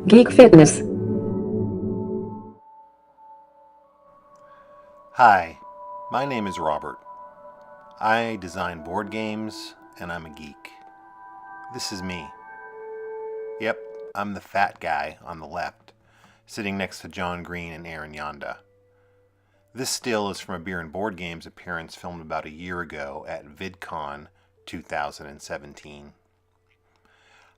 Geek Fitness. Hi, my name is Robert. I design board games and I'm a geek. This is me. Yep, I'm the fat guy on the left, sitting next to John Green and Aaron Yonda. This still is from a Beer and Board Games appearance filmed about a year ago at VidCon 2017.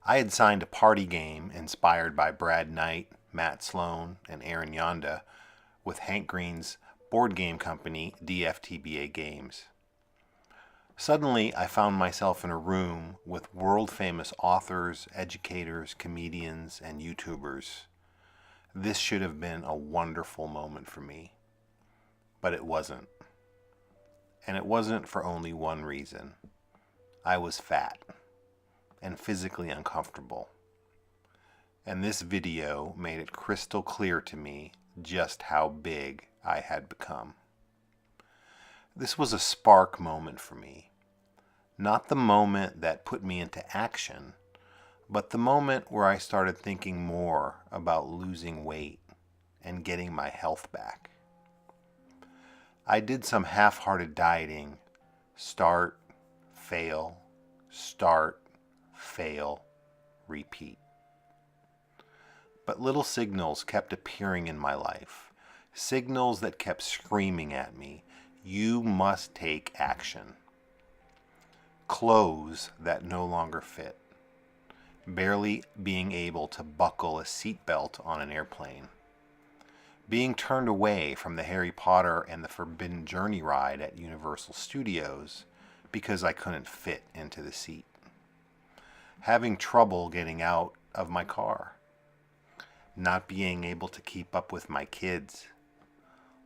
I had signed a party game inspired by Brad Knight, Matt Sloan, and Aaron Yonda with Hank Green's board game company DFTBA Games. Suddenly, I found myself in a room with world-famous authors, educators, comedians, and YouTubers. This should have been a wonderful moment for me, but it wasn't. And it wasn't for only one reason. I was fat and physically uncomfortable. And this video made it crystal clear to me just how big I had become. This was a spark moment for me. Not the moment that put me into action, but the moment where I started thinking more about losing weight and getting my health back. I did some half-hearted dieting. Start, fail, repeat. But little signals kept appearing in my life. Signals that kept screaming at me, you must take action. Clothes that no longer fit. Barely being able to buckle a seatbelt on an airplane. Being turned away from the Harry Potter and the Forbidden Journey ride at Universal Studios because I couldn't fit into the seat. Having trouble getting out of my car. Not being able to keep up with my kids.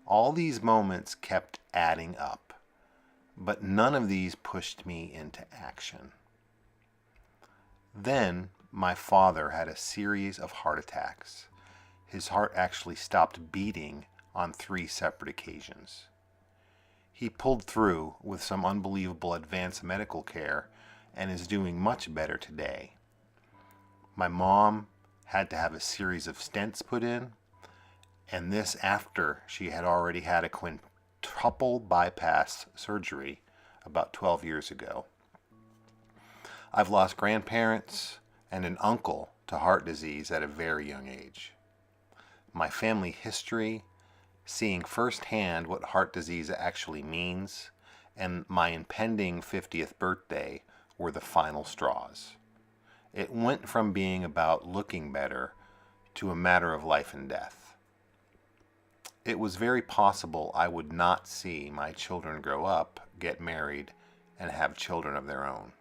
All these moments kept adding up, but none of these pushed me into action. Then my father had a series of heart attacks. His heart actually stopped beating on 3 separate occasions. He pulled through with some unbelievable advanced medical care and is doing much better today. My mom had to have a series of stents put in, and this after she had already had a quintuple bypass surgery about 12 years ago. I've lost grandparents and an uncle to heart disease at a very young age. My family history, seeing firsthand what heart disease actually means, and my impending 50th birthday were the final straws. It went from being about looking better to a matter of life and death. It was very possible I would not see my children grow up, get married, and have children of their own.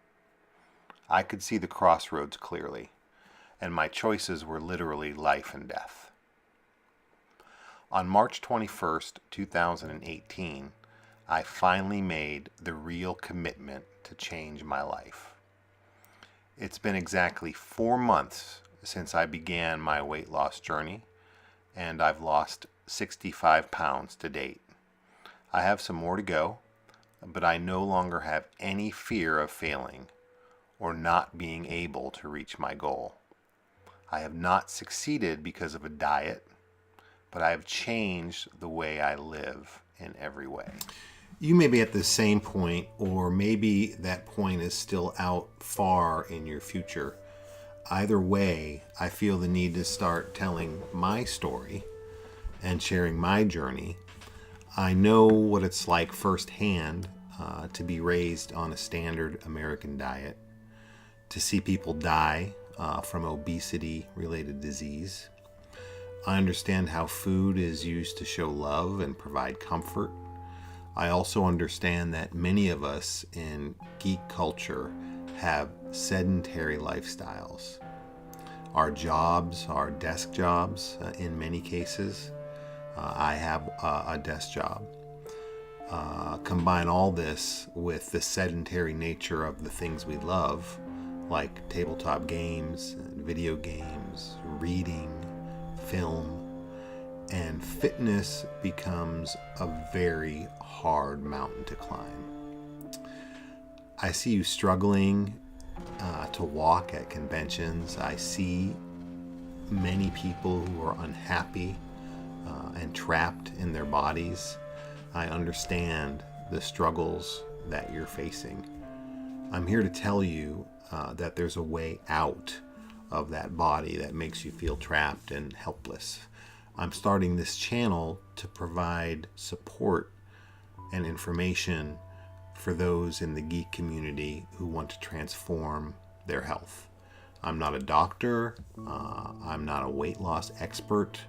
I could see the crossroads clearly, and my choices were literally life and death. On March 21st, 2018, I finally made the real commitment to change my life. It's been exactly 4 months since I began my weight loss journey, and I've lost 65 pounds to date. I have some more to go, but I no longer have any fear of failing or not being able to reach my goal. I have not succeeded because of a diet, but I have changed the way I live in every way. You may be at the same point, or maybe that point is still out far in your future. Either way, I feel the need to start telling my story and sharing my journey. I know what it's like firsthand to be raised on a standard American diet, to see people die from obesity-related disease. I understand how food is used to show love and provide comfort. I also understand that many of us in geek culture have sedentary lifestyles. Our jobs are desk jobs in many cases. I have a desk job. Combine all this with the sedentary nature of the things we love, like tabletop games, video games, reading, film, and fitness becomes a very hard mountain to climb. I see you struggling to walk at conventions. I see many people who are unhappy and trapped in their bodies. I understand the struggles that you're facing. I'm here to tell you that there's a way out of that body that makes you feel trapped and helpless. I'm starting this channel to provide support and information for those in the geek community who want to transform their health. I'm not a doctor. I'm not a weight loss expert.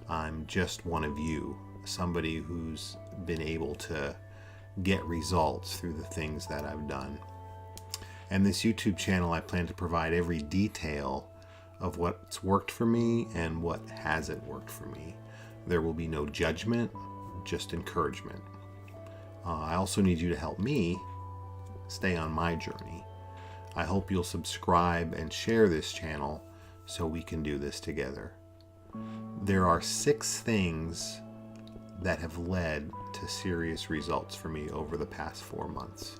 I'm just one of you, somebody who's been able to get results through the things that I've done. And this YouTube channel, I plan to provide every detail of what's worked for me and what hasn't worked for me. There will be no judgment, just encouragement. I also need you to help me stay on my journey. I hope you'll subscribe and share this channel so we can do this together. There are 6 things that have led to serious results for me over the past 4 months.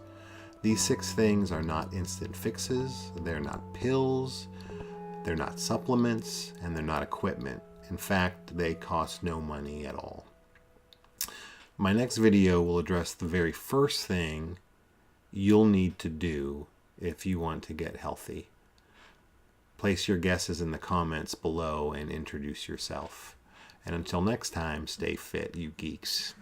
These 6 things are not instant fixes, they're not pills, they're not supplements, and they're not equipment. In fact, they cost no money at all. My next video will address the very first thing you'll need to do if you want to get healthy. Place your guesses in the comments below and introduce yourself. And until next time, stay fit, you geeks.